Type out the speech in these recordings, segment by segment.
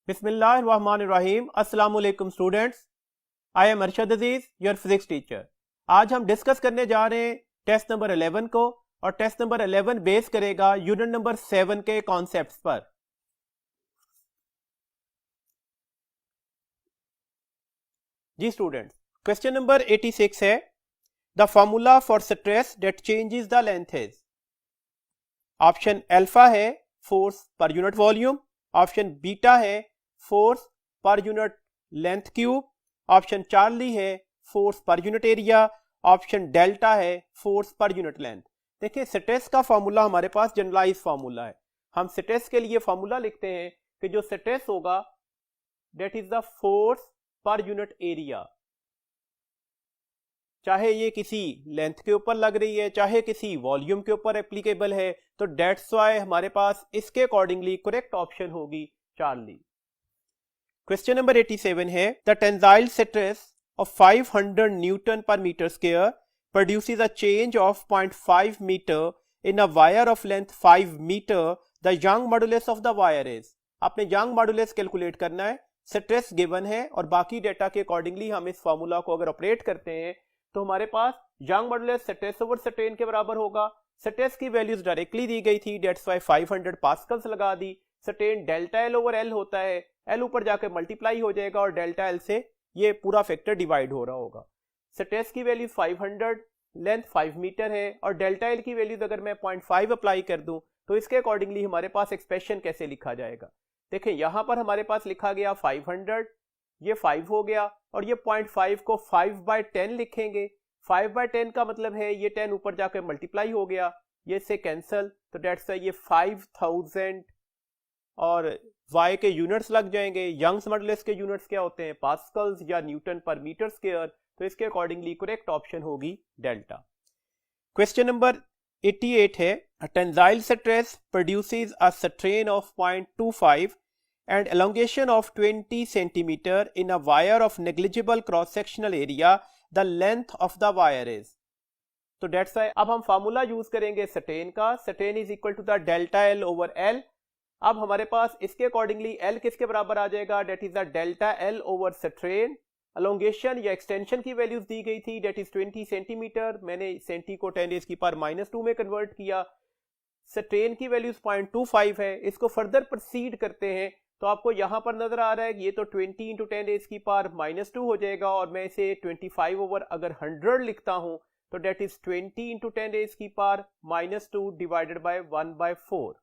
बिस्मिल्लाहिर्रहमानिर्रहीम। अस्सलाम वालेकुम students, I am Arshad Aziz, your physics teacher. आज हम डिस्कस करने जा रहे हैं टेस्ट नंबर 11 को, और टेस्ट नंबर 11 बेस करेगा यूनिट नंबर 7 के कॉन्सेप्ट्स पर। जी स्टूडेंट्स, क्वेश्चन नंबर 86 है, the formula for stress that changes the length is. Option alpha है force per unit volume, option beta है force per unit length cube, option Charlie है force per unit area, option delta है force per unit length. देखिए, stress का formula हमारे पास generalise formula है। हम स्ट्रेस के लिए फॉर्मूला लिखते हैं कि जो स्ट्रेस होगा that is the force per unit area, चाहे ये किसी लेंथ के ऊपर लग रही है चाहे किसी वॉल्यूम के ऊपर एप्लीकेबल है, तो डेट्स वाई हमारे पास इसके अकॉर्डिंगली करेक्ट ऑप्शन होगी चार्ली। क्वेश्चन नंबर 87 है, the tensile stress of 500 newton per meter square produces a change of 0.5 meter in a wire of length 5 meter, the Young modulus of the wire is. आपने Young modulus calculate करना है, stress given है और बाकी data के accordingly हम इस formula को अगर ऑपरेट करते हैं तो हमारे पास Young modulus stress over strain के बराबर होगा। स्ट्रेस की वैल्यूज डायरेक्टली दी गई थी, डेट्स वाई 500 पास्कल्स लगा दी। Strain delta L over L होता है, एल ऊपर जाकर मल्टीप्लाई हो जाएगा और डेल्टा एल से ये पूरा फैक्टर डिवाइड हो रहा होगा। स्ट्रेस की वैल्यूज 500, लेंथ 5 मीटर है और डेल्टा एल की वैल्यूज अगर मैं 0.5 अप्लाई कर दूं तो इसके अकॉर्डिंगली हमारे पास एक्सप्रेशन कैसे लिखा जाएगा। देखिए, यहां पर हमारे पास लिखा गया 500, ये 5 हो गया और ये 0.5 को 5/10 लिखेंगे। 5/10 का मतलब है ये 10 ऊपर जाकर मल्टीप्लाई हो गया, ये से कैंसल, तो डेट्स ये 5000 और y के यूनिट्स लग जाएंगे। यंग्स मॉडुलस के यूनिट्स क्या होते हैं, पास्कल्स या न्यूटन पर मीटर स्क्वायर, तो इसके अकॉर्डिंगली करेक्ट ऑप्शन होगी डेल्टा। क्वेश्चन नंबर 88 है, tensile stress produces a strain of 0.25 and elongation of 20 centimeter in a wire of negligible cross sectional area, the length of the wire is। तो that's why अब हम formula use करेंगे strain का, strain is equal to the delta L over l. अब हमारे पास इसके accordingly L किसके बराबर आ जाएगा, that is the delta L over strain. Elongation या एक्सटेंशन की वैल्यूज दी गई थी, डेट इज 20 सेंटीमीटर, मैंने सेंटी को 10⁻⁻² में कन्वर्ट किया। स्ट्रेन की वैल्यूज 0.25 है, इसको फर्दर प्रोसीड करते हैं तो आपको यहां पर नजर आ रहा है कि ये तो 20 × 10⁻⁻² हो जाएगा और मैं इसे 25 ओवर अगर 100 लिखता हूं तो डेट इज 20 × 10⁻⁻² डिवाइडेड बाय 1/4।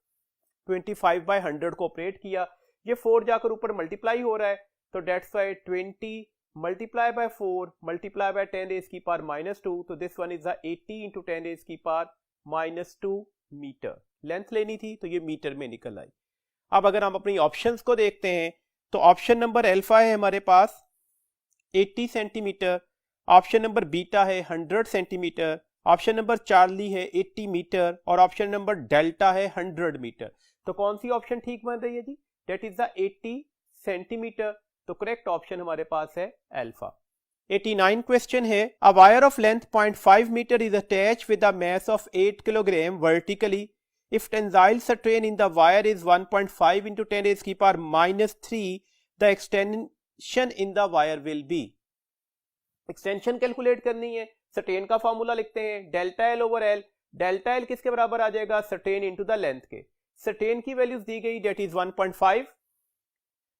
25/100 को ऑपरेट किया, ये 4 जाकर ऊपर मल्टीप्लाई हो रहा है, तो that's why 20 multiply by 4 multiply by 10⁻⁻², तो this one is the 80 × 10⁻⁻² metre. Length लेनी थी तो ये मीटर में निकल आई। अब अगर हम अपनी ऑप्शंस को देखते हैं तो ऑप्शन नंबर अल्फा है हमारे पास 80 सेंटीमीटर, ऑप्शन नंबर बीटा है 100 सेंटीमीटर, ऑप्शन नंबर चार्ली है 80 मीटर और ऑप्शन नंबर डेल्टा है 100 मीटर। तो कौन सी ऑप्शन ठीक बन रही है जी, डेट इज द 80 सेंटीमीटर, तो करेक्ट ऑप्शन हमारे पास है अल्फा। 89 क्वेश्चन है, a wire of length 0.5 metre is attached with a mass of 8 kilogram vertically. If tensile strain in the wire is 1.5 × 10⁻⁻³ the extension in the wire will be। Extension calculate करनी है, strain का formula लिखते हैं, delta L over L. Delta L किसके बराबर आ जाएगा, strain into the length के। स्ट्रेन की वैल्यूज दी गई, डेट इज 1.5।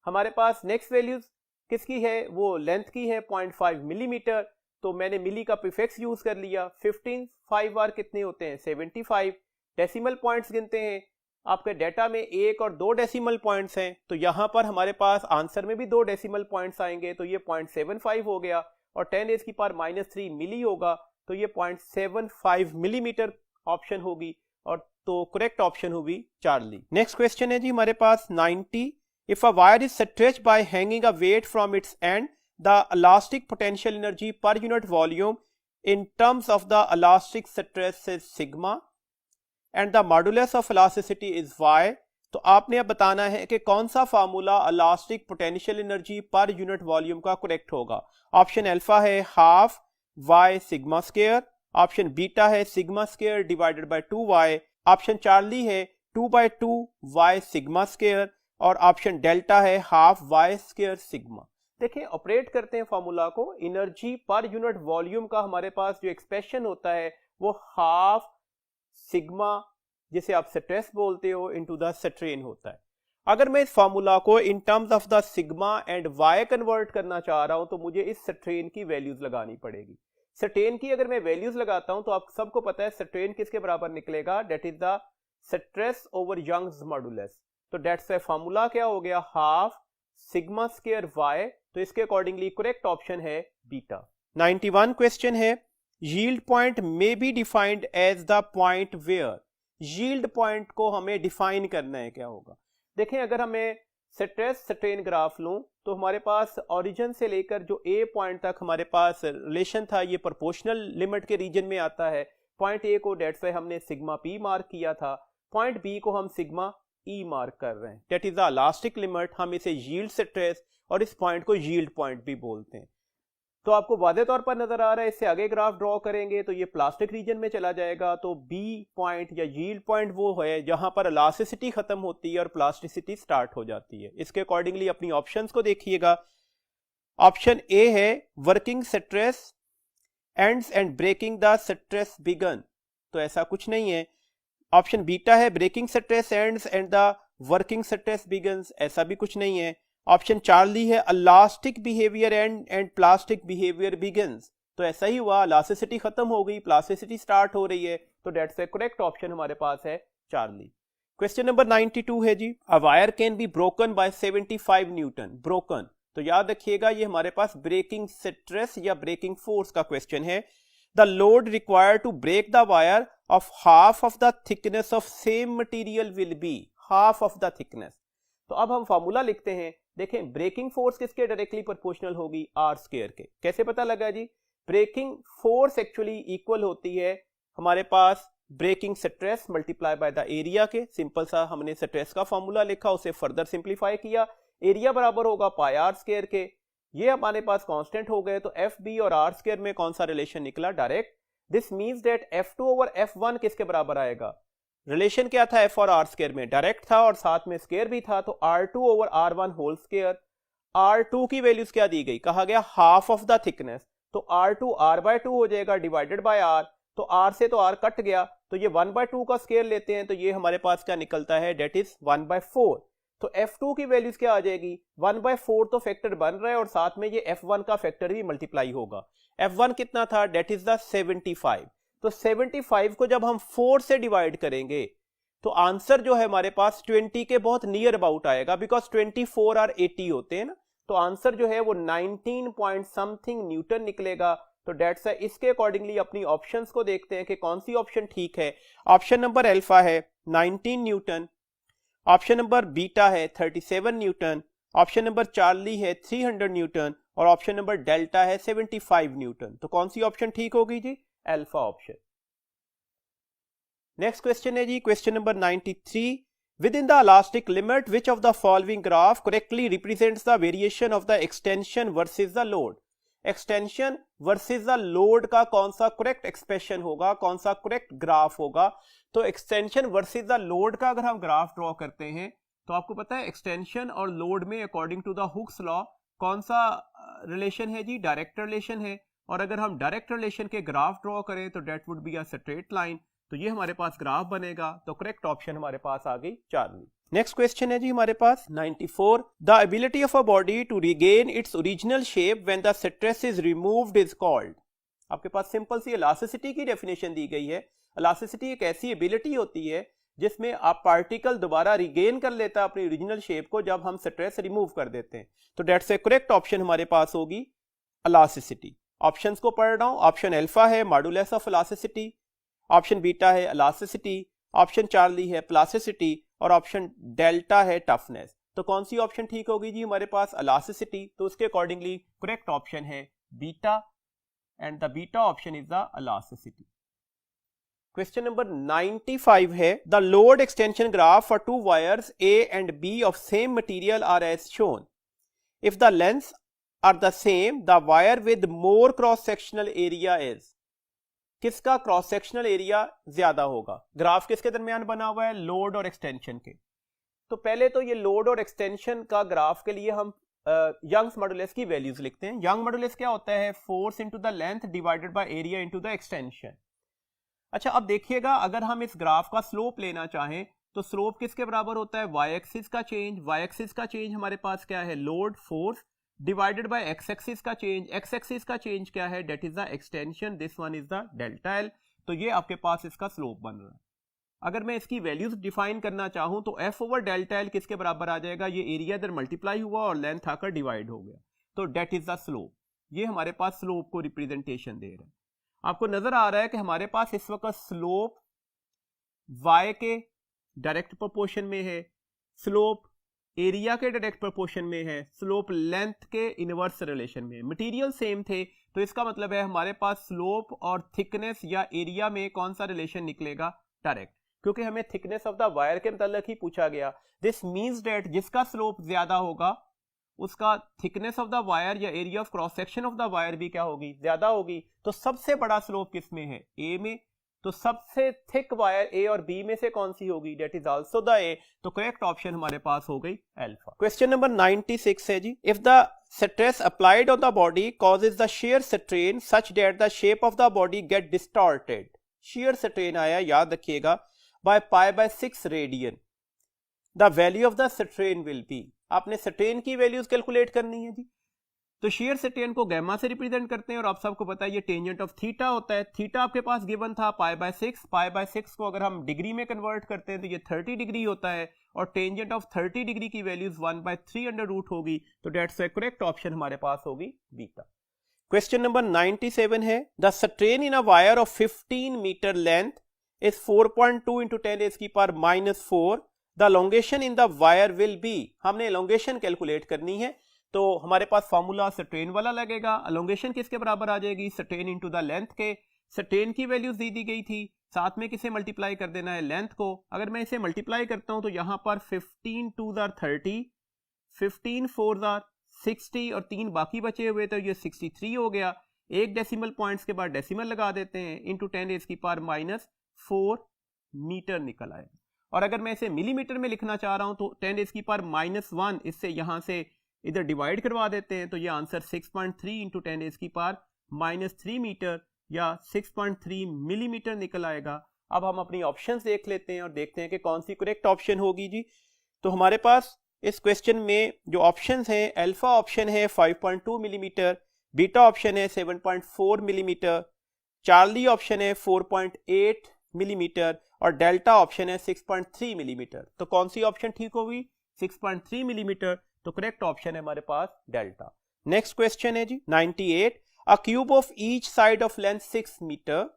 हमारे पास नेक्स्ट वैल्यूज किसकी है, वो लेंथ की है 0.5 मिलीमीटर, तो मैंने मिली का प्रीफिक्स यूज कर लिया। 15 5 बार कितने होते हैं, 75। डेसिमल पॉइंट्स गिनते हैं, आपके डेटा में 1 और 2 डेसिमल पॉइंट्स हैं, तो यहां पर हमारे पास आंसर में भी 2 डेसिमल पॉइंट्स आएंगे, तो ये 0.75 हो गया और 10⁻⁻³ मिली होगा, तो ये 0.75 मिलीमीटर ऑप्शन होगी और तो करेक्ट ऑप्शन होगी चार्ली। नेक्स्ट क्वेश्चन है जी हमारे पास 90, if a wire is stretched by hanging a weight from its end, the elastic potential energy per unit volume in terms of the elastic stress is sigma and the modulus of elasticity is y। तो आपने अब बताना है कि कौन सा formula elastic potential energy per unit volume का correct होगा। ऑप्शन अल्फा है half y sigma square, option beta है sigma square divided by 2y, option Charlie है 2/2 y सिग्मा स्क्वायर और ऑप्शन डेल्टा है हाफ वाई स्क्वायर सिग्मा। देखिए operate करते हैं फॉर्मूला को, एनर्जी पर यूनिट वॉल्यूम का हमारे पास जो एक्सप्रेशन होता है वो हाफ सिग्मा, जिसे आप स्ट्रेस बोलते हो, इनटू द स्ट्रेन होता है। अगर मैं इस फॉर्मूला को in terms of the sigma and Y convert करना चाह रहा हूं तो मुझे इस स्ट्रेन की वैल्यूज लगानी पड़ेगी। स्ट्रेन की अगर मैं वैल्यूज लगाता हूं तो आप सबको पता है स्ट्रेन किसके बराबर निकलेगा, that is the stress over Young's modulus. तो डेट्स फॉर्मूला क्या हो गया, हाफ सिग्मा स्क्वायर वाई। तो इसके अकॉर्डिंगली करेक्ट ऑप्शन है बीटा। 91 क्वेश्चन है, yield point may be defined as the point where. Yield point को हमें डिफाइन करना है, क्या होगा। देखें अगर हमें स्ट्रेस स्ट्रेन ग्राफ लूं तो हमारे पास ओरिजिन से लेकर जो ए पॉइंट तक हमारे पास रिलेशन था ये प्रोपोर्शनल लिमिट के रीजन में आता है। पॉइंट ए को डेट्स वाई हमने सिग्मा पी मार्क किया था, पॉइंट बी को हम सिग्मा ई मार्क कर रहे हैं, that is the elastic limit. हम इसे यील्ड स्ट्रेस और इस पॉइंट को यील्ड पॉइंट भी बोलते हैं। तो आपको वादे तौर पर नजर आ रहा है, इससे आगे ग्राफ ड्रॉ करेंगे तो ये प्लास्टिक रीजन में चला जाएगा। तो बी पॉइंट या यील्ड पॉइंट वो है जहां पर इलास्टिसिटी खत्म होती है और प्लास्टिसिटी स्टार्ट हो जाती है। इसके अकॉर्डिंगली अपनी ऑप्शंस को देखिएगा। ऑप्शन ए है working stress ends and breaking the stress begin, तो ऐसा कुछ नहीं है। ऑप्शन बीटा है breaking stress ends and the working stress begins, ऐसा भी कुछ नहीं है। ऑप्शन चार्ली है elastic behaviour and plastic behaviour begins, तो ऐसा ही हुआ, इलास्टिसिटी खत्म हो गई, प्लास्टिसिटी स्टार्ट हो रही है। तो डेट्स करेक्ट ऑप्शन हमारे पास है चार्ली। क्वेश्चन नंबर 92 है जी, a wire can be broken by 75 newton. Broken, तो याद रखिएगा ये हमारे पास ब्रेकिंग स्ट्रेस या ब्रेकिंग फोर्स का क्वेश्चन है। The load required to break the wire of half of the thickness of same material will be half of the thickness. तो अब हम फॉर्मूला लिखते हैं। देखें ब्रेकिंग फोर्स किसके डायरेक्टली प्रोपोर्शनल होगी, आर स्क्वायर के। कैसे पता लगा जी, ब्रेकिंग फोर्स एक्चुअली इक्वल होती है हमारे पास breaking stress multiply by the area के। सिंपल सा हमने स्ट्रेस का फॉर्मूला लिखा, उसे फर्दर सिंप्लीफाई किया, एरिया बराबर होगा पाई आर स्क्वायर के। ये हमारे पास कांस्टेंट हो गए, तो एफ बी और आर स्क्वायर में कौन सा रिलेशन निकला, direct. This means that F2 over F1 किसके बराबर आएगा, रिलेशन क्या था एफ और आर स्क्वायर में, डायरेक्ट था और साथ में स्क्वायर भी था, तो R2 over R1 whole square. R2 की वैल्यूज क्या दी गई, कहा गया हाफ ऑफ द थिकनेस, तो R2 R/2 हो जाएगा डिवाइडेड बाय R, तो R से तो R कट गया, तो ये 1/2 का स्क्वायर लेते हैं तो ये हमारे पास क्या निकलता है, डेट इज 1/4। तो F2 की वैल्यूज क्या आ जाएगी, 1/4 तो फैक्टर बन रहा है और साथ में ये F1 का फैक्टर भी मल्टीप्लाई होगा। F1 कितना था, डेट इज द 75। तो 75 को जब हम 4 से डिवाइड करेंगे तो आंसर जो है हमारे पास 20 के बहुत नियर अबाउट आएगा, बिकॉज 24 और 80 होते हैं ना, तो आंसर जो है वो 19 पॉइंट समथिंग न्यूटन निकलेगा। तो डेट्स है, इसके अकॉर्डिंगली अपनी ऑप्शंस को देखते हैं कि कौन सी ऑप्शन ठीक है। ऑप्शन नंबर अल्फा है 19 न्यूटन, ऑप्शन नंबर बीटा है 37 न्यूटन, ऑप्शन नंबर चार्ली है 300 न्यूटन और ऑप्शन नंबर डेल्टा है 75 न्यूटन। तो कौन सी ऑप्शन ठीक होगी जी, अल्फा ऑप्शन। नेक्स्ट क्वेश्चन है जी, question number 93, within the elastic limit which of the following graph correctly represents the variation of the extension versus the load. Extension versus the load का कौन सा correct expression होगा, कौन सा correct graph होगा। तो एक्सटेंशन वर्सेस द लोड का अगर हम ग्राफ ड्रॉ करते हैं तो आपको पता है एक्सटेंशन और लोड में according to the Hooke's law कौन सा रिलेशन है जी, डायरेक्ट रिलेशन है। और अगर हम डायरेक्ट रिलेशन के ग्राफ ड्रॉ करें तो that would be a straight line, तो ये हमारे पास ग्राफ बनेगा। तो करेक्ट ऑप्शन हमारे पास आ गई चार्ली। नेक्स्ट क्वेश्चन है जी हमारे पास 94, the ability of a body to regain its original shape when the stress is removed is called. आपके पास सिंपल सी इलास्टिसिटी की डेफिनेशन दी गई है। इलास्टिसिटी एक ऐसी एबिलिटी होती है जिसमें आप पार्टिकल दोबारा रिगेन कर लेता है अपनी ओरिजिनल शेप को जब हम स्ट्रेस रिमूव कर देते हैं। तो डेट्स ए करेक्ट ऑप्शन हमारे पास होगी इलास्टिसिटी। ऑप्शंस को पढ़ रहा हूं, ऑप्शन अल्फा है modulus of elasticity, option beta है इलास्टिसिटी, ऑप्शन चार्ली है प्लास्टिसिटी और ऑप्शन डेल्टा है टफनेस। तो कौन सी ऑप्शन ठीक होगी जी हमारे पास, इलास्टिसिटी। तो उसके अकॉर्डिंगली करेक्ट ऑप्शन है beta and the beta option is the elasticity. Question number 95 है, the load extension graph for two wires A and B of same material are as shown. If the lengths are the same the wire with more cross sectional area is. किसका cross sectional area ज्यादा होगा। Graph किसके दरमियान बना हुआ है, load और extension के। तो पहले तो ये लोड और एक्सटेंशन का ग्राफ के लिए हम यंग्स मॉडुलस की वैल्यूज लिखते हैं। यंग मॉडुलस क्या होता है? Force into the length divided by area into the extension. अच्छा, अब देखिएगा अगर हम इस ग्राफ का स्लोप लेना चाहें तो स्लोप किसके बराबर होता है? वाई एक्सिस का चेंज। वाई एक्सिस का चेंज हमारे पास क्या है? Load force divided by X axis का चेंज। एक्स एक्सिस का चेंज क्या है? That is the extension, this one is the delta L. तो ये आपके पास इसका स्लोप बन रहा है। अगर मैं इसकी वैल्यूज डिफाइन करना चाहूं तो एफ ओवर डेल्टा एल किसके बराबर आ जाएगा? ये एरिया इधर मल्टीप्लाई हुआ और लेंथ आकर डिवाइड हो गया, तो डेट इज द स्लोप। ये हमारे पास स्लोप को रिप्रेजेंटेशन दे रहा है। आपको नजर आ रहा है कि हमारे पास इस वक्त स्लोप y के डायरेक्ट प्रोपोर्शन में है, स्लोप एरिया के डायरेक्ट प्रोपोर्शन में है, स्लोप लेंथ के इनवर्स रिलेशन में। मटेरियल सेम थे तो इसका मतलब है हमारे पास स्लोप और थिकनेस या एरिया में कौन सा रिलेशन निकलेगा? डायरेक्ट, क्योंकि हमें थिकनेस ऑफ द वायर के मतलब ही पूछा गया। दिस मींस दैट जिसका स्लोप ज्यादा होगा उसका थिकनेस ऑफ द वायर या area of cross section of the wire भी क्या होगी? ज्यादा होगी। तो सबसे बड़ा स्लोप किस में है? ए में। तो सबसे थिक वायर ए और बी में से कौन सी होगी? That is also the A. तो करेक्ट ऑप्शन हमारे पास हो गई अल्फा। क्वेश्चन नंबर 96 है जी, if the stress applied on the body causes the shear strain such that the shape of the body get distorted. shear strain आया, याद रखिएगा, by π/6 radian, the value of the strain will be. आपने strain की values calculate करनी है जी। तो shear strain को गैमा से रिप्रेजेंट करते हैं और आप सबको पता है ये टेंजेंट ऑफ थीटा होता है। थीटा आपके पास गिवन था π/6। π/6 को अगर हम डिग्री में कन्वर्ट करते हैं तो ये 30 डिग्री होता है और टेंजेंट ऑफ 30 डिग्री की वैल्यूज 1/3 अंडर रूट होगी। तो डेट्स करेक्ट ऑप्शन हमारे पास होगी बीटा। क्वेश्चन नंबर 97 है, the strain in a wire of 15 metre length is 4.2 into 10⁻⁻4। The elongation in the wire will be. हमने एलोंगेशन कैलकुलेट करनी है तो हमारे पास फॉर्मूला स्ट्रेन वाला लगेगा। एलोंगेशन किसके बराबर आ जाएगी? स्ट्रेन इनटू द लेंथ के। स्ट्रेन की वैल्यूज दी गई थी, साथ में किसे मल्टीप्लाई कर देना है? लेंथ को। अगर मैं इसे मल्टीप्लाई करता हूं तो यहां पर 15 2 30, 15 4 60 और 3 बाकी बचे हुए तो ये 63 हो गया। एक डेसिमल पॉइंट्स के बाद डेसिमल लगा देते हैं, इंटू 10⁻⁻4 मीटर निकल आएगा। और अगर मैं इसे मिलीमीटर में लिखना चाह रहा हूं तो 10⁻⁻1 इससे यहां से इधर डिवाइड करवा देते हैं तो ये आंसर 6.3 इंटू 10⁻³ मीटर या 6.3 मिलीमीटर निकल आएगा। अब हम अपनी ऑप्शंस देख लेते हैं और देखते हैं कि कौन सी करेक्ट ऑप्शन होगी जी। तो हमारे पास इस क्वेश्चन में जो ऑप्शंस हैं, अल्फा ऑप्शन है 5.2 मिलीमीटर, बीटा ऑप्शन है 7.4 मिलीमीटर, चार्ली ऑप्शन है 4.8 मिलीमीटर और डेल्टा ऑप्शन है 6.3 मिलीमीटर। तो कौन सी ऑप्शन ठीक होगी? 6.3 मिलीमीटर। तो करेक्ट ऑप्शन है हमारे पास डेल्टा। नेक्स्ट क्वेश्चन है जी 98, a cube of each side of length 6 metre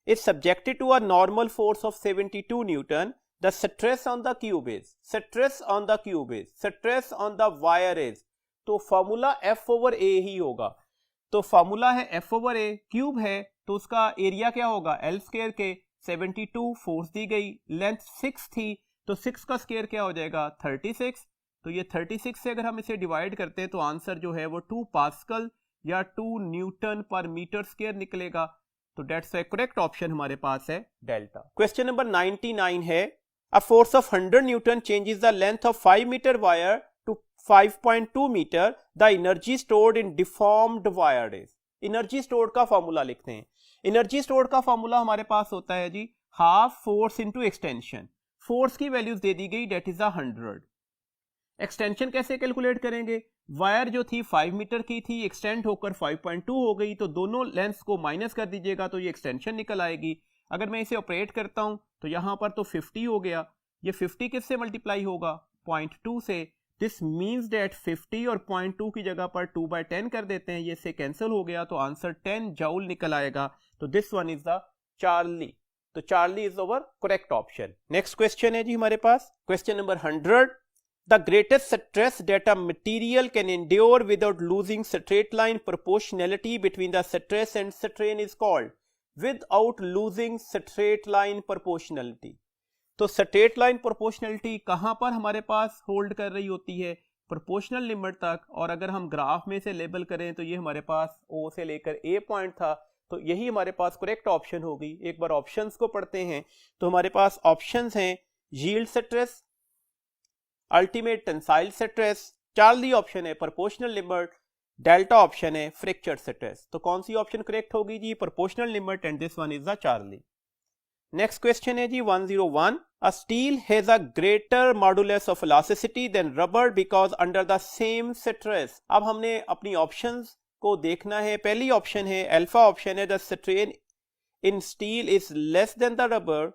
is subjected to a normal force of 72 newton. The stress on the cube is, stress on the cube is, stress on the wire is. तो formula F over A ही होगा। तो formula है F over ए, cube है तो उसका area क्या होगा? एल स्क्वायर के। 72 फोर्स दी गई, लेंथ 6 थी तो 6 का स्क्वायर क्या हो जाएगा? 36। तो ये 36 से अगर हम इसे डिवाइड करते हैं तो आंसर जो है वो 2 पास्कल या 2 न्यूटन पर मीटर स्क्वायर निकलेगा। तो डेट्स करेक्ट ऑप्शन हमारे पास है डेल्टा। क्वेश्चन नंबर 99 है, a force of 100 newton changes the length of 5 metre wire to 5.2 metre. The energy stored in deformed wire is. Energy stored का formula लिखते हैं। Energy stored का फॉर्मूला हमारे पास होता है जी half force into extension. Force की वैल्यूज दे दी गई, डेट इज 100। एक्सटेंशन कैसे कैलकुलेट करेंगे? वायर जो थी 5 मीटर की थी, एक्सटेंड होकर 5.2 हो गई तो दोनों लेंथ्स को माइनस कर दीजिएगा तो ये एक्सटेंशन निकल आएगी। अगर मैं इसे ऑपरेट करता हूं तो यहां पर तो 50 हो गया, ये 50 किससे मल्टीप्लाई होगा? 0.2 से। दिस मींस दैट 50 और 0.2 की जगह पर 2/10 कर देते हैं, ये से कैंसिल हो गया तो आंसर 10 जूल निकल आएगा। तो this one is the charlie. तो charlie is over correct option. Next question है जी हमारे पास question number 100, the greatest stress that a material can endure without losing straight line proportionality between the stress and strain is called without losing straight line proportionality। तो straight line proportionality कहां पर हमारे पास hold कर रही होती है? Proportional limit तक। और अगर हम ग्राफ में से लेबल करें तो ये हमारे पास O से लेकर A पॉइंट था, तो यही हमारे पास करेक्ट ऑप्शन होगी। एक बार ऑप्शंस को पढ़ते हैं तो हमारे पास ऑप्शंस हैं yield stress, ultimate tensile stress, charlie option है प्रोपोर्शनल लिमिट, डेल्टा ऑप्शन है फ्रैक्चर स्ट्रेस। तो कौन सी ऑप्शन करेक्ट होगी जी? Proportional limit, and this one is the charlie. Next question है जी 101, a steel has a greater modulus of elasticity than rubber because under the same stress. अब हमने अपनी ऑप्शंस को देखना है। पहली ऑप्शन है अल्फा ऑप्शन है the strain in steel is less than the rubber,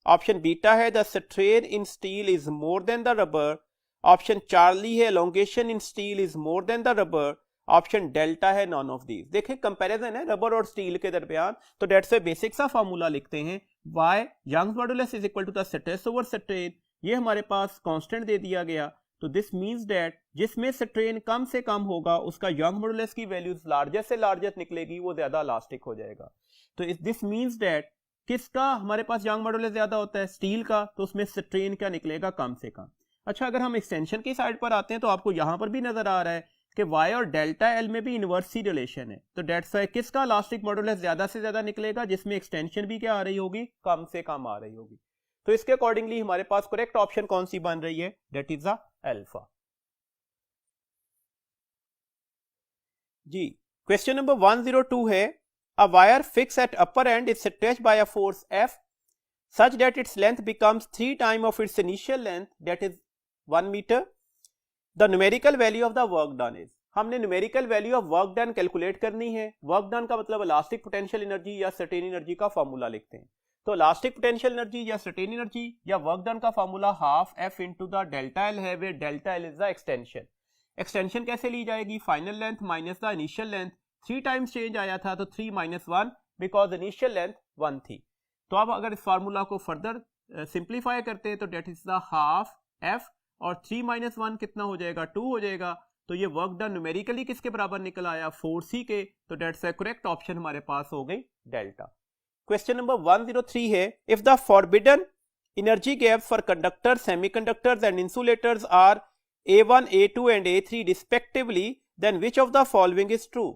option beta है the strain in steel is more than the rubber, option Charlie है elongation in steel is more than the rubber, option delta है none of these. देखिए comparison है rubber और steel के दरमियान, तो that's a basic सा फॉर्मूला लिखते हैं, y Young's modulus is equal to the stress over strain. ये हमारे पास कांस्टेंट दे दिया गया, तो दिस मींस दैट जिसमें स्ट्रेन कम से कम होगा उसका यंग मॉडुलस की वैल्यूज लार्जेस्ट से लार्जेस्ट निकलेगी, वो ज्यादा इलास्टिक हो जाएगा। तो दिस मींस दैट किसका हमारे पास यंग मॉडुलस ज्यादा होता है? स्टील का, तो उसमें स्ट्रेन क्या निकलेगा? कम से कम। अच्छा, अगर हम एक्सटेंशन की साइड पर आते हैं तो आपको यहां पर भी नजर आ रहा है कि y और डेल्टा एल में भी इनवर्सी रिलेशन है, तो डेट्स वाई किसका इलास्टिक मॉडुलस ज्यादा से ज्यादा निकलेगा? जिसमें एक्सटेंशन भी क्या आ रही होगी? कम से कम आ रही होगी। तो इसके अकॉर्डिंगली हमारे पास करेक्ट ऑप्शन कौन सी बन रही है? That is the alpha. जी क्वेश्चन नंबर 102 है, a wire fix at upper end is stretched by a force F such that its length becomes 3 times of its initial length, that is 1 meter. The numerical value of the work done is, हमने numerical value of work done calculate करनी है। Work done का मतलब elastic potential energy या certain energy का formula लिखते हैं। तो इलास्टिक पोटेंशियल एनर्जी या सर्टेन एनर्जी या वर्क डन का formula half F into the delta L है, where delta L is the extension. Extension कैसे ली जाएगी? Final length minus the initial length, 3 times change आया था तो 3 - 1 बिकॉज इनिशियल लेंथ 1 थी। तो अब अगर इस फार्मूला को फर्दर सिंप्लीफाई करते हैं तो that is the half F, और 3 - 1 कितना हो जाएगा? 2 हो जाएगा। तो ये वर्क डन न्यूमेरिकली किसके बराबर निकल आया? 4c के। तो डेट्स द करेक्ट ऑप्शन हमारे पास हो गई डेल्टा। क्वेश्चन नंबर 103 है, if the forbidden energy gap for conductors, semiconductors and insulators are A1, A2 and A3 respectively, then which of the following is true.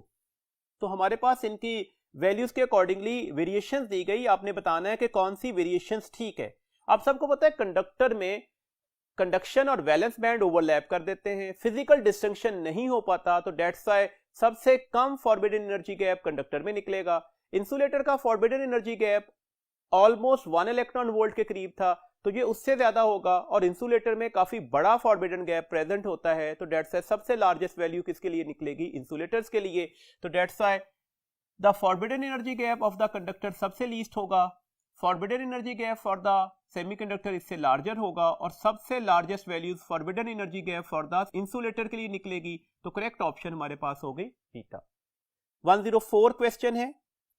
तो हमारे पास इनकी values के accordingly variations दी गई, आपने बताना है कि कौन सी वेरिएशंस ठीक है। आप सबको पता है कंडक्टर में कंडक्शन और वैलेंस बैंड ओवरलैप कर देते हैं, फिजिकल डिस्टिंक्शन नहीं हो पाता, तो डेट्स वाई सबसे कम फॉरबिडन एनर्जी गैप कंडक्टर में निकलेगा। इंसुलेटर का forbidden energy gap almost 1 electron volt के करीब था, तो ये उससे ज्यादा होगा, और इंसुलेटर में काफी बड़ा फॉरबिडन गैप प्रेजेंट होता है, तो डेट्स वाई सबसे लार्जेस्ट वैल्यू किसके लिए निकलेगी? इंसुलेटर्स के लिए। तो that's why the forbidden energy gap of the conductor सबसे लीस्ट होगा, forbidden energy gap for the semiconductor इससे लार्जर होगा, और सबसे largest values forbidden energy gap for the insulator के लिए निकलेगी। तो करेक्ट ऑप्शन हमारे पास हो गई बीटा। 104 क्वेश्चन है,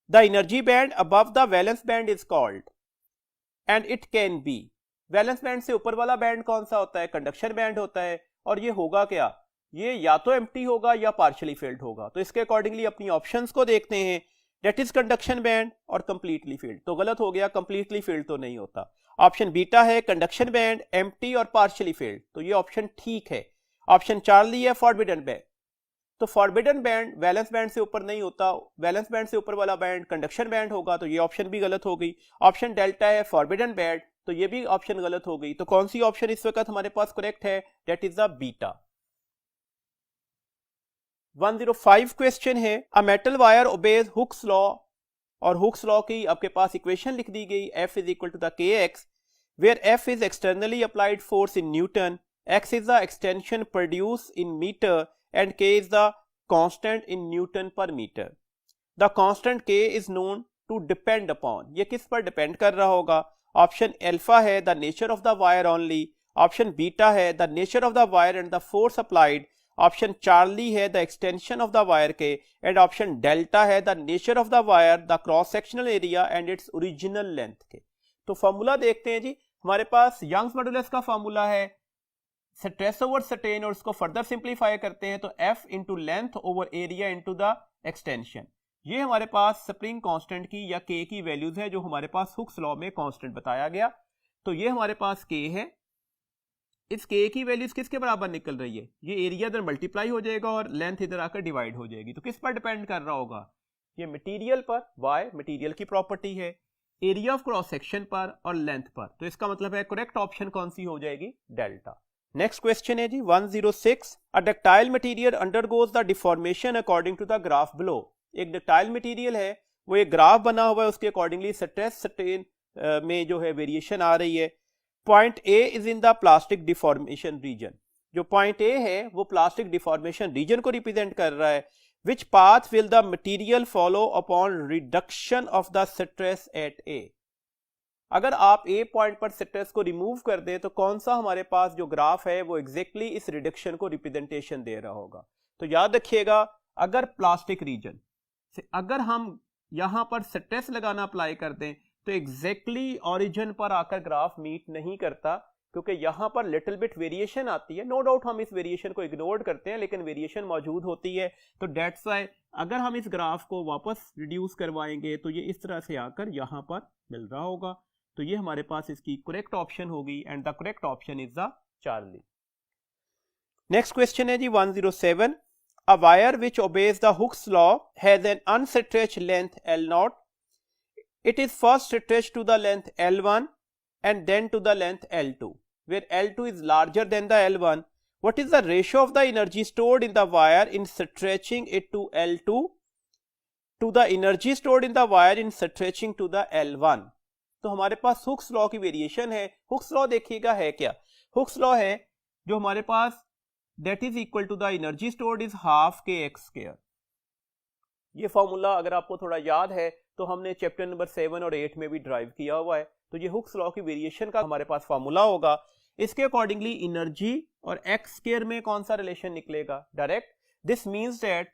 the energy band above the valence band is called and it can be. Valence band से ऊपर वाला बैंड कौन सा होता है? कंडक्शन बैंड होता है, और ये होगा क्या? ये या तो एम्प्टी होगा या पार्शियली फिल्ड होगा। तो इसके अकॉर्डिंगली अपनी ऑप्शंस को देखते हैं, डेट इज कंडक्शन बैंड और कंप्लीटली फिल्ड। तो गलत हो गया, कंप्लीटली फिल्ड तो नहीं होता। ऑप्शन बीटा है कंडक्शन बैंड, एम्प्टी और पार्शियली फिल्ड, तो ये ऑप्शन ठीक है। ऑप्शन चार्ली है फॉरबिडन बैंड, तो फॉरबिडन बैंड वैलेंस बैंड से ऊपर नहीं होता, वैलेंस बैंड से ऊपर वाला बैंड कंडक्शन बैंड होगा, तो ये ऑप्शन भी गलत हो गई। ऑप्शन डेल्टा है फॉरबिडन बैंड, तो ये भी ऑप्शन गलत हो गई। तो कौन सी ऑप्शन इस वक्त हमारे पास करेक्ट है? That is the beta. 105 question है, a metal wire obeys Hooke's law, और हुक्स लॉ की आपके पास इक्वेशन लिख दी गई, F is equal to the kx, where F is externally applied force in newton, x is the extension produce in metre and k is the constant in newton per metre. The constant k is known to depend upon, ये किस पर depend कर रहा होगा? Option alpha है the nature of the wire only, option beta है the nature of the wire and the force applied, option Charlie है the extension of the wire के, एंड ऑप्शन डेल्टा है the nature of the wire, the cross sectional area and its original length के। तो formula देखते हैं जी, हमारे पास यंग्स मॉडुलस का फॉर्मूला है स्ट्रेस ओवर स्ट्रेन, और इसको फर्दर सिंप्लीफाई करते हैं तो F into length over area into the extension. ये हमारे पास स्प्रिंग कांस्टेंट की या K की वैल्यूज है जो हमारे पास हुक्स लॉ में कांस्टेंट बताया गया। तो ये हमारे पास K है, इस K की वैल्यूज किसके बराबर निकल रही है? ये एरिया इधर मल्टीप्लाई हो जाएगा और लेंथ इधर आकर डिवाइड हो जाएगी। तो किस पर डिपेंड कर रहा होगा? ये मटेरियल पर, y मटेरियल की प्रॉपर्टी है, एरिया ऑफ क्रॉस सेक्शन पर और लेंथ पर। तो इसका मतलब है करेक्ट ऑप्शन कौन सी हो जाएगी? डेल्टा। नेक्स्ट क्वेश्चन है जी 106, a ductile material undergoes the deformation according to the graph below. एक डक्टाइल मटेरियल है, वो एक ग्राफ बना हुआ है, उसके अकॉर्डिंगली स्ट्रेस स्ट्रेन में जो है वेरिएशन आ रही है। Point A is in the plastic deformation region. जो पॉइंट ए है वो प्लास्टिक डिफॉर्मेशन रीजन को रिप्रेजेंट कर रहा है। Which path will the material follow upon reduction of the stress at A. अगर आप ए पॉइंट पर स्ट्रेस को रिमूव कर दें तो कौन सा हमारे पास जो ग्राफ है वो एग्जैक्टली इस रिडक्शन को रिप्रेजेंटेशन दे रहा होगा। तो याद रखिएगा, अगर प्लास्टिक रीजन से अगर हम यहां पर स्ट्रेस लगाना अप्लाई कर दें तो एग्जैक्टली ओरिजिन पर आकर ग्राफ मीट नहीं करता, क्योंकि यहां पर लिटिल बिट वेरिएशन आती है। नो डाउट हम इस वेरिएशन को इग्नोर करते हैं, लेकिन वेरिएशन मौजूद होती है। तो डेट्स व्हाई अगर हम इस ग्राफ को वापस रिड्यूस करवाएंगे तो ये इस तरह से आकर यहां पर मिल रहा होगा। तो ये हमारे पास इसकी करेक्ट ऑप्शन होगी and the correct option is the charlie. Next question है जी 107, a wire which obeys the Hooke's law has an unstretched length L0. It is first stretched to the length L1 and then to the length L2, where L2 is larger than the L1. What is the ratio of the energy stored in the wire in stretching it to L2 to the energy stored in the wire in stretching to the L1? तो हमारे पास hooks law की variation है। Hooke's law देखिएगा है क्या, Hooke's law है जो हमारे पास that is equal to the energy stored is half kx square। ये फॉर्मूला अगर आपको थोड़ा याद है तो हमने चैप्टर नंबर 7 और 8 में भी ड्राइव किया हुआ है। तो ये हुक्स लॉ की वेरिएशन का हमारे पास फॉर्मूला होगा। इसके अकॉर्डिंगली एनर्जी और एक्स स्क्वायर में कौन सा रिलेशन निकलेगा, direct. This means that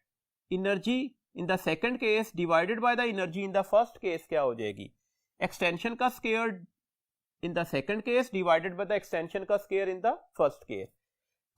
energy in the second case divided by the energy in the first case क्या हो जाएगी, एक्सटेंशन का square in the second case divided by the extension का square in the first case.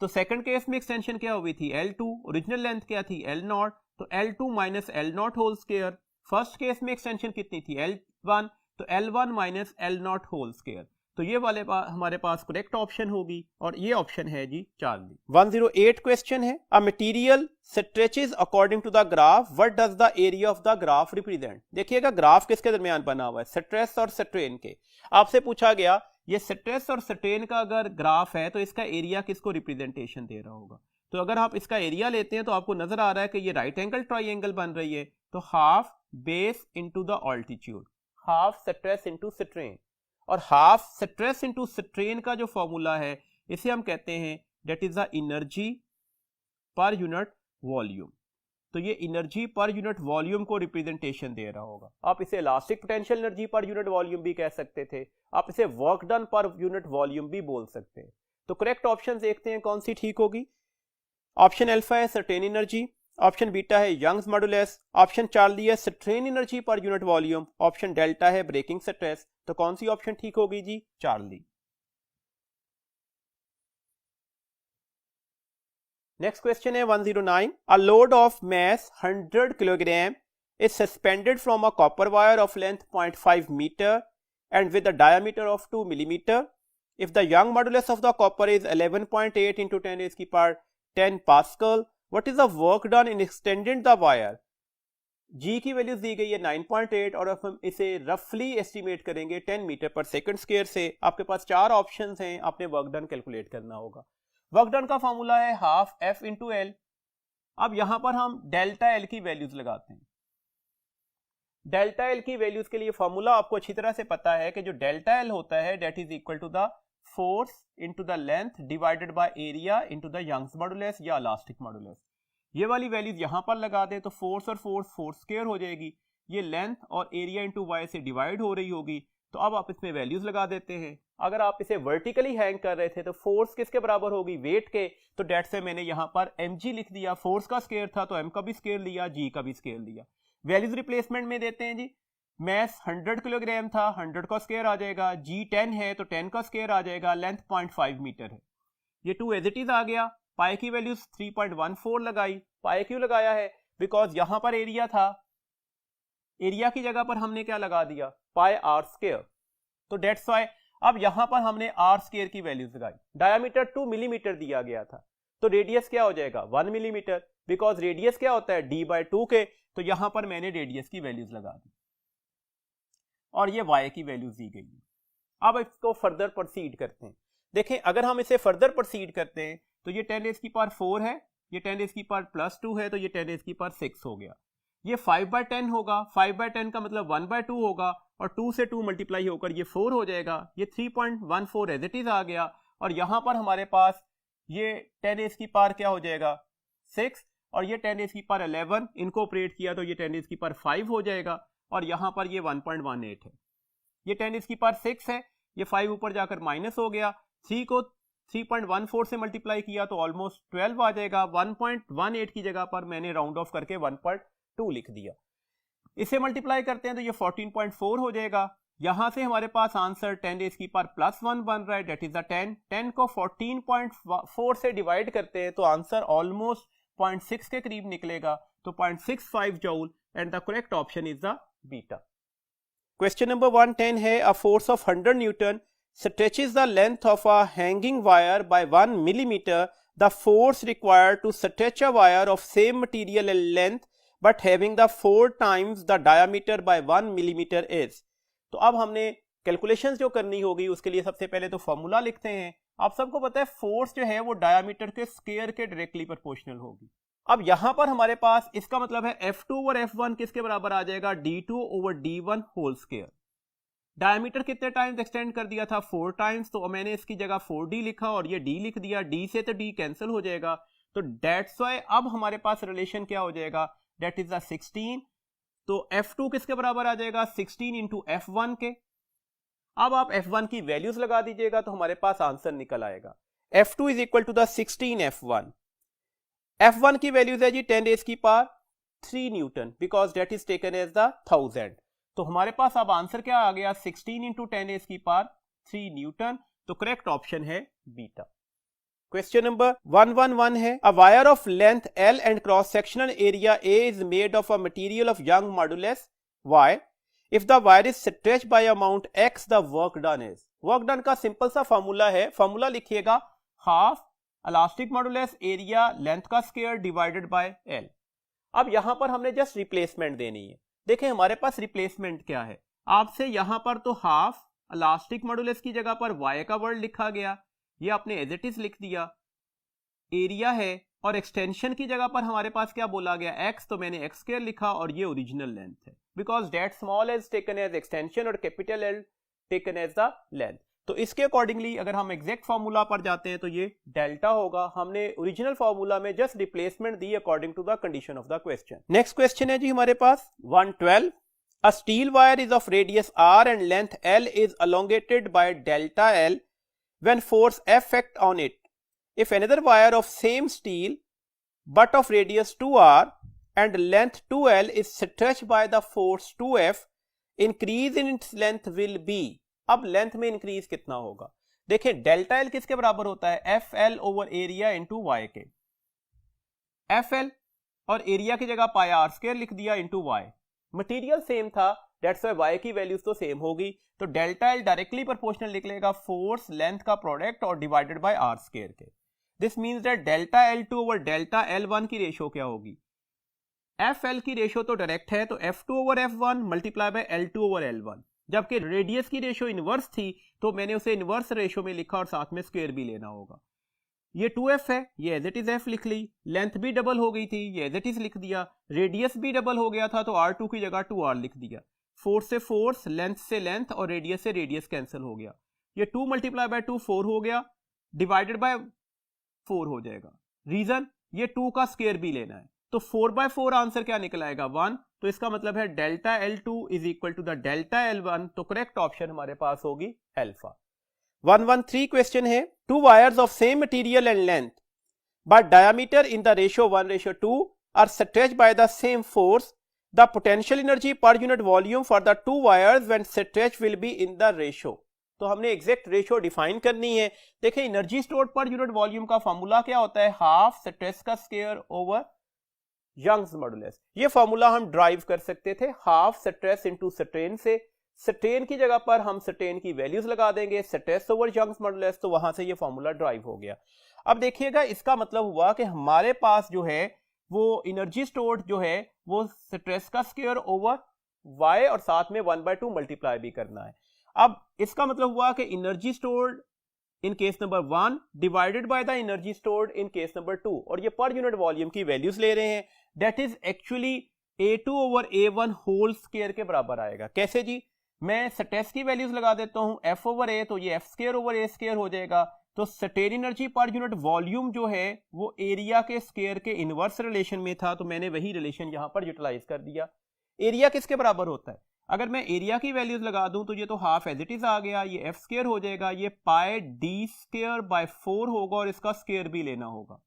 तो second case में extension क्या हुई थी L2, ओरिजिनल लेंथ क्या थी L0, तो L2 minus L0 whole square. First case में एक्सटेंशन कितनी थी L1, तो L1 minus L0 whole square. तो ये वाले हमारे पास करेक्ट ऑप्शन होगी और ये ऑप्शन है जी चार्ली। 108 क्वेश्चन है, a material stretches according to the graph, what does the area of the graph represent. देखिएगा ग्राफ किसके दरमियान बना हुआ है, स्ट्रेस और स्ट्रेन के। आपसे पूछा गया ये स्ट्रेस और स्ट्रेन का अगर ग्राफ है तो इसका एरिया किसको रिप्रेजेंटेशन दे रहा होगा। तो अगर आप इसका एरिया लेते हैं तो आपको नजर आ रहा है कि ये राइट एंगल ट्राइंगल बन रही है। तो half base into the altitude, half stress into strain, और हाफ स्ट्रेस इंटू स्ट्रेन का जो फॉर्मूला है इसे हम कहते हैं that is the energy per unit volume. तो ये एनर्जी पर यूनिट वॉल्यूम को रिप्रेजेंटेशन दे रहा होगा। आप इसे elastic potential energy per unit volume भी कह सकते थे, आप इसे वर्क डन पर यूनिट वॉल्यूम भी बोल सकते हैं। तो करेक्ट ऑप्शन देखते हैं कौन सी ठीक होगी। ऑप्शन अल्फा है सर्टेन एनर्जी, ऑप्शन बीटा है यंग्स मॉडुलस, ऑप्शन चार्ली है strain energy per unit volume, option delta है ब्रेकिंग स्ट्रेस। तो कौन सी ऑप्शन ठीक होगी जी, चार्ली। नेक्स्ट क्वेश्चन है 109, a load of mass 100 kilogram is suspended from a copper wire of length 0.5 meter and with a diameter of 2 millimeter. If the Young modulus of the copper is 11.8 into 10 raised to the power 10 Pascal, what is the work done in extending the wire? G की values दी गई है 9.8 और अब हम इसे रफली estimate करेंगे 10 मीटर पर सेकंड स्क्वायर से। आपके पास चार ऑप्शंस हैं, आपने वर्क डन कैलकुलेट करना होगा। वर्क डन का फॉर्मूला है हाफ एफ इंटू एल। अब यहां पर हम डेल्टा एल की वैल्यूज लगाते हैं। डेल्टा एल की वैल्यूज के लिए फॉर्मूला आपको अच्छी तरह से पता है कि जो डेल्टा एल होता है that is equal to the force into the length divided by area into the Young's modulus या इलास्टिक मॉडुलस। ये वाली वैल्यूज यहां पर लगा दें तो फोर्स और फोर्स स्क्वायर हो जाएगी, ये लेंथ और एरिया इंटू वाई से डिवाइड हो रही होगी। तो अब आप इसमें वैल्यूज लगा देते हैं। अगर आप इसे वर्टिकली हैंग कर रहे थे तो फोर्स किसके बराबर होगी, वेट के। तो डेट से मैंने यहां पर mg लिख दिया, फोर्स का स्क्वायर था तो m का भी स्क्वायर लिया, g का भी स्क्वायर लिया। वैल्यूज रिप्लेसमेंट में देते हैं जी। मैस 100 किलोग्राम था, 100 का स्क्वायर आ जाएगा, g 10 है तो 10 का स्क्वायर आ जाएगा, लेंथ 0.5 मीटर है। ये 2 एज इट इज आ गया। पाई की वैल्यूज 3.14 लगाई। पाई क्यों लगाया है, बिकॉज यहां पर एरिया था, एरिया की जगह पर हमने क्या लगा दिया, पाई आर स्क्वायर। तो डेट्स वाई अब यहां पर हमने आर स्क्वायर की वैल्यूज लगाई। डायमीटर 2 मिलीमीटर दिया गया था तो रेडियस क्या हो जाएगा 1 मिलीमीटर, बिकॉज रेडियस क्या होता है d/2 के। तो यहां पर मैंने रेडियस की वैल्यूज लगा दी और ये y की वैल्यूज दी गई है। अब इसको फर्दर प्रोसीड करते हैं। देखें अगर हम इसे फर्दर प्रोसीड करते हैं तो ये 10 रेज़ की पावर 4 है, ये 10 रेज़ की पावर +2 है, तो ये 10 रेज़ की पावर 6 हो गया। ये 5/10 होगा, 5/10 का मतलब 1/2 होगा और 2 से 2 मल्टीप्लाई होकर ये 4 हो जाएगा। ये 3.14 एज इट इज आ गया और यहाँ पर हमारे पास ये 10 रेज़ की पावर क्या हो जाएगा 6 और ये 10 रेज़ की पावर 11 इनको ऑपरेट किया तो ये 10 रेज़ की पावर 5 हो जाएगा और यहाँ पर ये 1.18 है। ये 10 रेज़ की पावर 6 है, ये 5 ऊपर जाकर माइनस हो गया, 3 को 3.14 से मल्टीप्लाई किया तो ऑलमोस्ट 12 आ जाएगा। 1.18 की जगह पर मैंने राउंड ऑफ करके 1.2 लिख दिया। इसे मल्टीप्लाई करते हैं तो ये 14.4 हो जाएगा। यहां से हमारे पास आंसर 10 रेज़ की पावर +1 बन रहा है, डेट इज द 10। 10 को 14.4 से डिवाइड करते हैं तो आंसर ऑलमोस्ट 0.6 के करीब निकलेगा, तो 0.65 joule and the correct option is the beta. Question number 110 है, a force of 100 Newton stretches the length of a hanging wire by 1 millimeter. The force required to stretch a wire of same material and length but having the 4 times the diameter by 1 millimeter is. तो अब हमने calculations जो करनी होगी उसके लिए सबसे पहले तो फॉर्मूला लिखते हैं। आप सबको पता है फोर्स जो है वो डायमीटर के स्क्वायर के डायरेक्टली प्रोपोर्शनल होगी। अब यहां पर हमारे पास इसका मतलब है F2 ओवर F1 किसके बराबर आ जाएगा, D2 over D1 whole square. Diameter कितने टाइम्स एक्सटेंड कर दिया था 4 टाइम्स, तो मैंने इसकी जगह 4D लिखा और ये D लिख दिया, D से तो D कैंसिल हो जाएगा, तो दैट्स व्हाई अब हमारे पास रिलेशन क्या हो जाएगा, दैट इज द 16। तो F2 किसके बराबर आ जाएगा 16 इंटू F1 के। अब आप F1 की वैल्यूज लगा दीजिएगा तो हमारे पास आंसर निकल आएगा। F2 is equal to the 16 F1। F1 की वैल्यूज है जी 10 रेज़ की power 3 newton because that is taken as the 1000। तो हमारे पास अब आंसर क्या आ गया 16 इंटू 10 रेज़ की पावर 3 न्यूटन, तो करेक्ट ऑप्शन है बीटा। क्वेश्चन नंबर 111 है, a wire of length L and cross sectional area A is made of a material of young modulus Y। If the wire is stretched bye amount X, the work done is. Work done का simple सा formula है, formula लिखिएगा half elastic modulus area length का square divided bye L। अब यहां पर हमने just replacement देनी है। देखें हमारे पास रिप्लेसमेंट क्या है, आपसे यहां पर तो हाफ इलास्टिक मॉडुलस की जगह पर y का वर्ड लिखा गया, ये आपने एज इट इज लिख दिया, एरिया है और एक्सटेंशन की जगह पर हमारे पास क्या बोला गया x, तो मैंने x स्क्वायर लिखा और ये ओरिजिनल लेंथ है because that small as taken as extension और capital L taken as the length. तो इसके अकॉर्डिंगली अगर हम एग्जैक्ट फार्मूला पर जाते हैं तो ये डेल्टा होगा। हमने ओरिजिनल फार्मूला में जस्ट रिप्लेसमेंट दी according to the condition of the question. Next question है जी हमारे पास 112, a steel wire is of radius r and length L is elongated by delta L when force F act on it. If another wire of same steel but of radius 2r and length 2l is stretched by the force 2F, increase in its length will be। अब length में increase कितना होगा, देखिए delta L किसके बराबर होता है FL over area into Y के। FL और एरिया की जगह पाई आर स्क्वायर लिख दिया इंटू वाई, मटीरियल सेम था दैट्स व्हाई वाई की वैल्यूज तो सेम होगी, तो डेल्टा एल डायरेक्टली प्रोपोर्शनल निकलेगा फोर्स लेंथ का प्रोडक्ट और डिवाइडेड बाय आर स्क्वायर के। This means that delta L2 over delta L1 की रेशियो क्या होगी, FL की रेशियो तो डायरेक्ट है तो F2 over F1 multiply by L2 over L1, जबकि रेडियस की रेशियो इनवर्स थी तो मैंने उसे इनवर्स रेशियो में लिखा और साथ में स्क्वायर भी लेना होगा। ये 2F है, ये एज इट इज F लिख ली, लेंथ भी डबल हो गई थी, ये एज इट इज लिख दिया, रेडियस भी डबल हो गया था तो R2 की जगह 2R लिख दिया, फोर्स से फोर्स, लेंथ से लेंथ और रेडियस से रेडियस कैंसिल हो गया, ये 2 मल्टीप्लाई बाय 2 4 हो गया, डिवाइडेड बाय 4 हो जाएगा। रीजन ये 2 का स्क्वायर भी लेना है, तो 4/4 आंसर क्या निकल आएगा 1, तो इसका मतलब है delta L2 is equal to the delta L1, तो करेक्ट ऑप्शन हमारे पास होगी अल्फा। 113 क्वेश्चन है, two wires of same material and length but diameter in the ratio 1:2 are stretched by the same force, the potential energy per unit volume for the two wires when stretched will be in the ratio. तो हमने exact ratio define करनी है। देखिए energy stored per unit volume का formula क्या होता है, half stress का स्क्वायर ओवर यंग्स मॉडुलस। ये फॉर्मूला हम ड्राइव कर सकते थे हाफ स्ट्रेस इनटू स्ट्रेन से, स्ट्रेन की जगह पर हम स्ट्रेन की वैल्यूज लगा देंगे स्ट्रेस ओवर यंग्स मॉडुलस, तो वहां से ये फॉर्मूला ड्राइव हो गया। अब देखिएगा इसका मतलब हुआ कि हमारे पास जो है वो एनर्जी स्टोर्ड जो है वो स्ट्रेस का स्क्वायर ओवर y और साथ में 1/2 मल्टीप्लाई भी करना है। अब इसका मतलब हुआ कि energy stored in case number 1 divided by the energy stored in case number 2, और ये पर यूनिट वॉल्यूम की वैल्यूज ले रहे हैं, that is actually A2 over A1 whole square के बराबर आएगा। कैसे जी, मैं स्टेस की वैल्यूज लगा देता हूं F ओवर A, तो ये F square over A square हो जाएगा। तो state energy per unit volume जो है वो एरिया के स्क्वायर के इनवर्स रिलेशन में था, तो मैंने वही रिलेशन यहां पर यूटिलाइज कर दिया। एरिया किसके बराबर होता है, अगर मैं एरिया की वैल्यूज लगा दूं तो ये तो हाफ एज इट इज आ गया, ये F स्क्वायर हो जाएगा, ये पाई D स्क्वायर बाय 4 होगा और इसका स्क्वायर भी लेना होगा।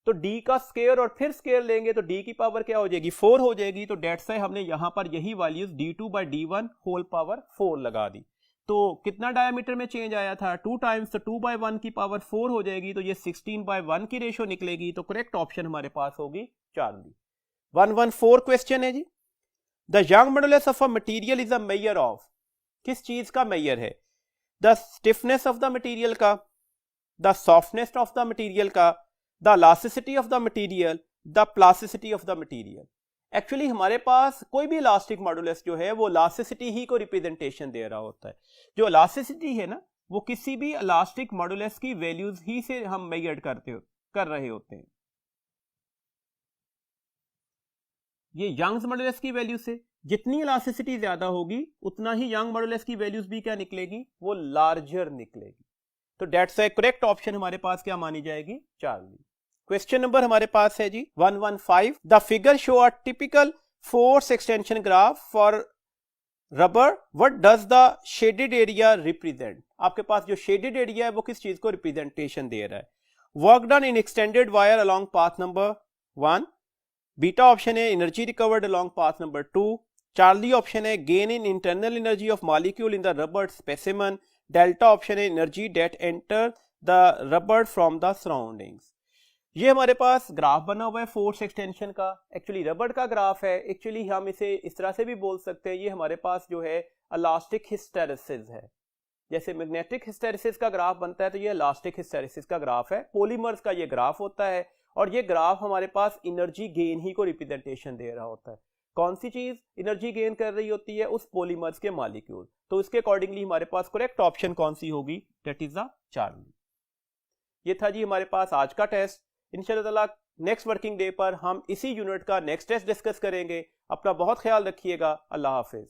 तो D का स्क्वायर और फिर स्क्वायर लेंगे तो D की पावर क्या हो जाएगी, 4 हो जाएगी। तो डेट्स है हमने यहां पर यही values D2 bye D1 whole power 4 लगा दी। तो कितना डायमीटर में चेंज आया था, 2 टाइम्स, तो 2 बाय 1 की पावर 4 हो जाएगी, तो ये 16 बाय 1 की रेशो निकलेगी। तो करेक्ट ऑप्शन हमारे पास होगी चार्ली। 114 क्वेश्चन है जी, the Young modulus of a material is a measure of, किस चीज का मेजर है, the stiffness of the material का, the softness of the material का, the elasticity of the material, the plasticity of the material. Actually हमारे पास कोई भी इलास्टिक मॉडुलस जो है वो इलास्टिसिटी ही को रिप्रेजेंटेशन दे रहा होता है। जो इलास्टिसिटी है ना वो किसी भी इलास्टिक मॉडुलस की वैल्यूज ही से हम मेजर कर रहे होते हैं। ये यंग्स मॉडुलस की वैल्यू से जितनी इलास्टिसिटी ज्यादा होगी उतना ही यंग मॉडुलस की वैल्यूज भी क्या निकलेगी, वो लार्जर निकलेगी। तो दैट्स ए करेक्ट ऑप्शन हमारे पास क्या मानी जाएगी, चार्ली। क्वेश्चन नंबर हमारे पास है जी 115, the figure show a typical force extension graph for rubber, what does the shaded area represent. आपके पास जो शेडेड एरिया है वो किस चीज को रिप्रेजेंटेशन दे रहा है, work done in extended wire along path number 1, beta option है energy recovered along path number 2, Charlie option है gain in internal energy of molecule in the rubber specimen, delta option है energy that enter the rubber from the surroundings. ये हमारे पास graph बना हुआ है force extension का, एक्चुअली रबर का ग्राफ है। एक्चुअली हम इसे इस तरह से भी बोल सकते हैं, ये हमारे पास जो है इलास्टिक हिस्टेरेसिस है। जैसे मैग्नेटिक हिस्टेरेसिस का ग्राफ बनता है तो ये इलास्टिक हिस्टेरेसिस का ग्राफ है। पॉलीमर्स का ये ग्राफ होता है और ये ग्राफ हमारे पास एनर्जी गेन ही को रिप्रेजेंटेशन दे रहा होता है। कौन सी चीज एनर्जी गेन कर रही होती है, उस पॉलीमर्स के मॉलिक्यूल। तो इसके अकॉर्डिंगली हमारे पास करेक्ट ऑप्शन कौन सी होगी, दैट इज द चार्ली। ये था जी हमारे पास आज का टेस्ट। इंशाल्लाह नेक्स्ट वर्किंग डे पर हम इसी यूनिट का नेक्स्ट टेस्ट डिस्कस करेंगे। अपना बहुत ख्याल रखिएगा। अल्लाह हाफिज।